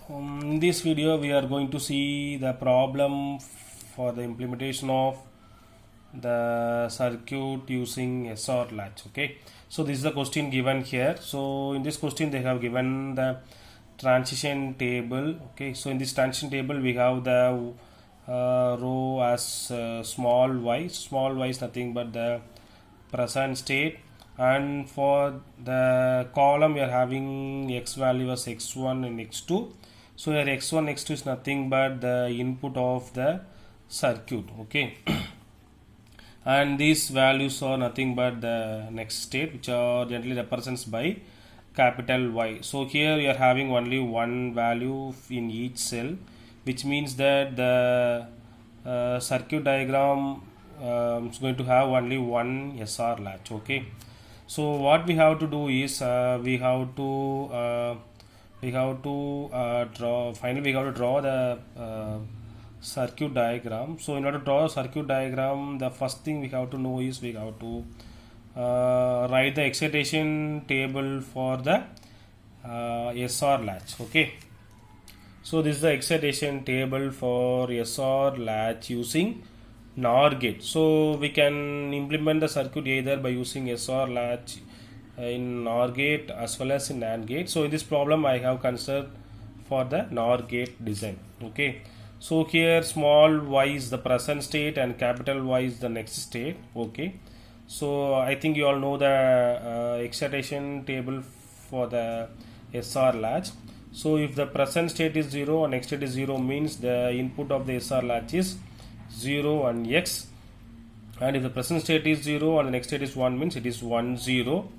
In this video we are going to see the problem for the implementation of the circuit using SR latch. Okay, so this is the question given here. So in this question they have given the transition table. Okay, so in this transition table we have the row as small y. Small y is nothing but the present state, and for the column we are having x value as x1 and x2. So here x1 x2 is nothing but the input of the circuit. Okay, and these values are nothing but the next state, which are generally represented by capital Y. So here we are having only one value in each cell, which means that the circuit diagram is going to have only one SR latch. Okay, so what we have to do is we have to draw the circuit diagram. So in order to draw a circuit diagram, the first thing we have to know is we have to write the excitation table for the SR latch. Okay, so this is the excitation table for SR latch using NOR gate. So we can implement the circuit either by using SR latch in NOR gate as well as in NAND gate. So in this problem I have considered for the NOR gate design. Okay, so here small y is the present state and capital Y is the next state. Okay, so I think you all know the excitation table for the SR latch. So if the present state is 0 and next state is 0, means the input of the SR latch is 0 and x, and if the present state is 0 and the next state is 1, means it is 1 0,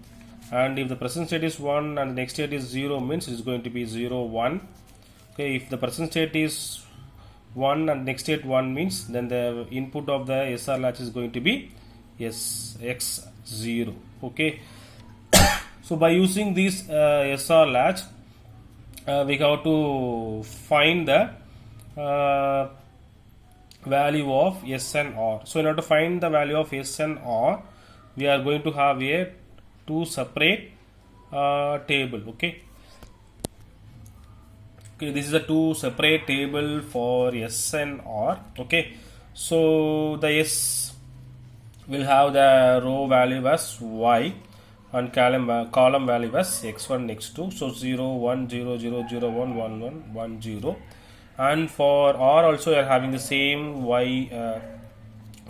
and if the present state is 1 and the next state is 0, means it is going to be 0 1. Okay, if the present state is 1 and next state 1, means then the input of the SR latch is going to be x 0. Okay, so by using this SR latch we have to find the value of S and R. So in order to find the value of S and R, we are going to have a two separate table. Okay, this is a two separate table for S and R. Okay, so the S will have the row value as y and column value as x1 x2. So 0 1 0 0 0 1 1 1 1 0, and for R also you are having the same y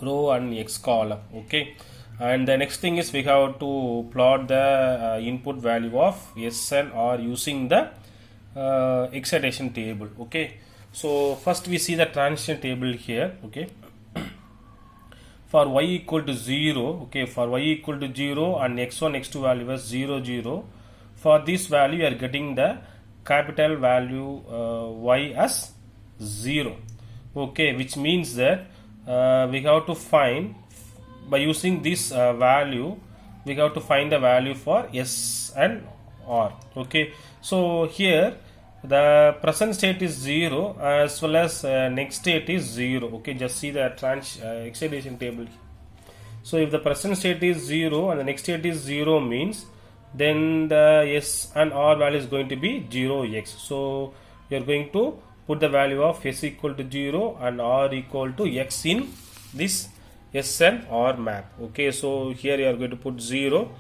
row and x column. Okay, and the next thing is we have to plot the input value of S and R using the excitation table. Okay, so first we see the transition table here. Okay, for y equal to 0, okay, for y equal to 0 and x1 x2 value is 0 0, for this value you are getting the capital value y as 0. Okay, which means that we have to find, by using this value, we have to find the value for S and R. Okay, so here the present state is 0 as well as next state is 0. Okay, just see the excitation table. So if the present state is 0 and the next state is 0, means then the S and R value is going to be 0x. So you are going to put the value of S equal to 0 and R equal to x in this S and R map. Okay, so here you are going to put 0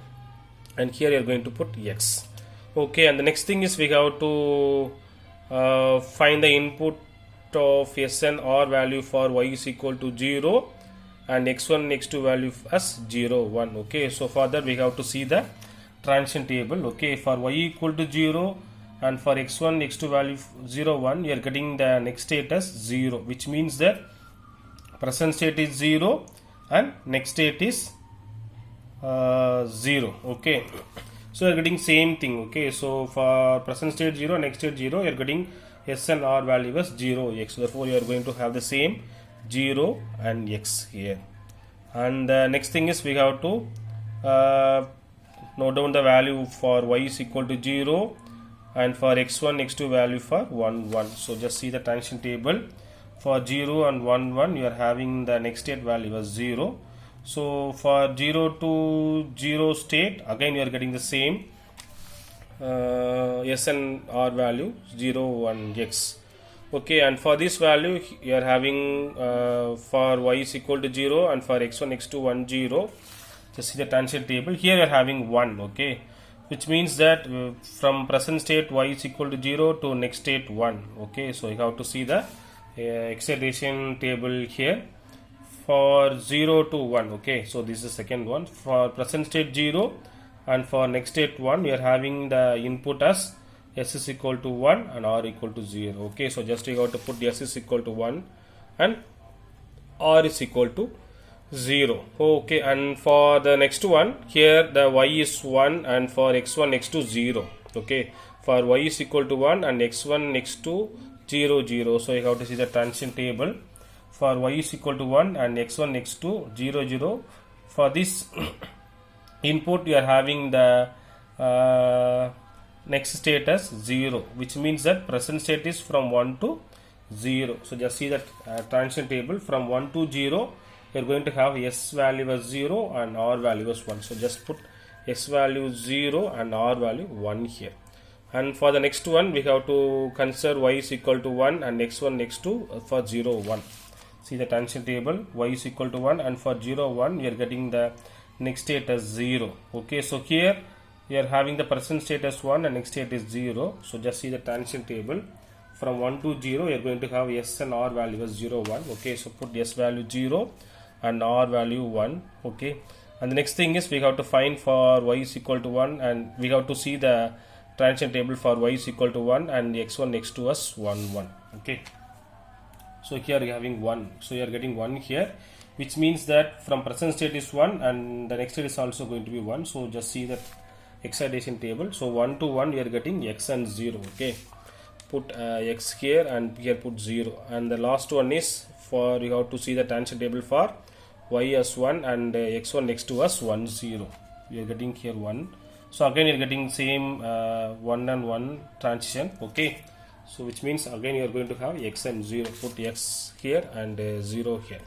and here you are going to put x. Okay, and the next thing is we have to find the input of S and R value for y is equal to 0 and x1 x2 value as 0 1. Okay, so for that we have to see the transition table. Okay, for y equal to 0 and for x1 x2 value 0 1, you are getting the next state as 0, which means that present state is 0 and next state is 0. Okay, so you are getting same thing. Okay, so for present state 0, next state 0, you are getting S and R value as 0x. Therefore you are going to have the same 0 and x here. And the next thing is we have to note down the value for y is equal to 0 and for x1 x2 value for 1 1. So just see the transition table. For 0 and 1 1, you are having the next state value as 0. So for 0 to 0 state, again you are getting the same S and R value 0 1 x. Okay, and for this value you are having for y is equal to 0 and for x1 x2 1 0. Just see the tangent table. Here you are having 1. Okay, which means that from present state y is equal to 0 to next state 1. Okay, so you have to see the excitation table here for 0 to 1. Okay, so this is the second one. For present state 0 and for next state 1, we are having the input as s is equal to 1 and r equal to 0. Okay, so just you have to put s is equal to 1 and r is equal to 0. Okay, and for the next one, here the y is 1 and for x1 x2 0. Okay, for y is equal to 1 and x1 x2 0 0. So you have to see the tangent table for y is equal to 1 and x1 x2 0 0. For this input you are having the next state as 0, which means that present state is from 1 to 0. So just see that tangent table from 1 to 0, you are going to have s value as 0 and r value as 1. So just put s value 0 and r value 1 here. And for the next one, we have to consider y is equal to 1 and x1 x2 for 0 1. See the tangent table, y is equal to 1 and for 0 1 we are getting the next state as 0. Okay, so here we are having the present state as 1 and next state is 0. So just see the tangent table from 1 to 0, you are going to have s and r value as 0 1. Okay, so put s value 0 and r value 1. Okay, and the next thing is we have to find for y is equal to 1 and we have to see the tangent table for y is equal to 1 and x1 x2 as 1 1. Okay, so here you are having 1, so you are getting 1 here, which means that from present state is 1 and the next state is also going to be 1. So just see that excitation table. So 1 to 1 we are getting x and 0. Okay, put x here and here put 0, and the last one is for you have to see the tangent table for y as 1 and x1 x2 as 1 0. We are getting here 1. So again you are getting same 1 and 1 transition. Okay, so which means again you are going to have x and 0. Put x here and 0 here.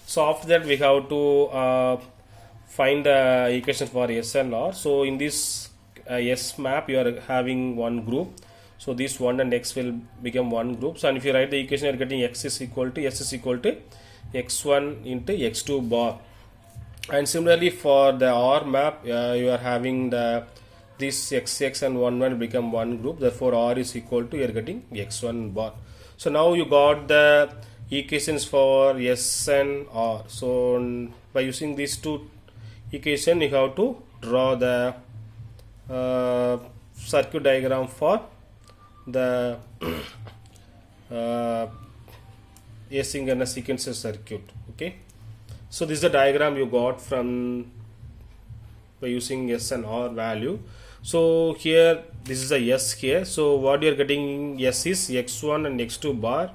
So after that we have to find the equation for s and r. So in this s map you are having one group, so this 1 and x will become one group. So and if you write the equation, you are getting x is equal to x1 into x2 bar. And similarly for the r map you are having the this x and 1 1 become one group, therefore r is equal to you are getting x1 bar. So now you got the equations for s and r. So by using these two equation you have to draw the circuit diagram for the asynchronous sequencer circuit. Okay, so this is the diagram you got from by using s and r value. So here this is a s here, so what you are getting s is x1 and x2 bar.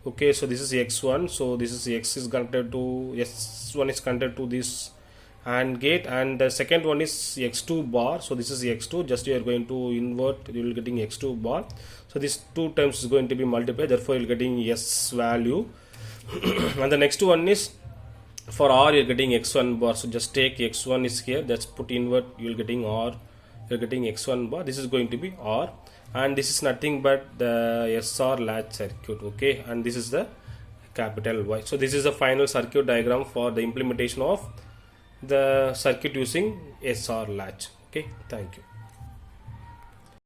Okay, so this is x1, so this is x is connected to s1 is connected to this AND gate, and the second one is x2 bar, so this is x2, just you are going to invert, you will getting x2 bar, so this two times is going to be multiplied, therefore you are getting s value. And the next one is for r you are getting x1 bar, so just take x1 is here, just put invert, you will getting r, you are getting x1 bar, this is going to be r, and this is nothing but the SR latch circuit. Okay, and this is the capital Y. So this is the final circuit diagram for the implementation of the circuit using SR latch. Okay, thank you.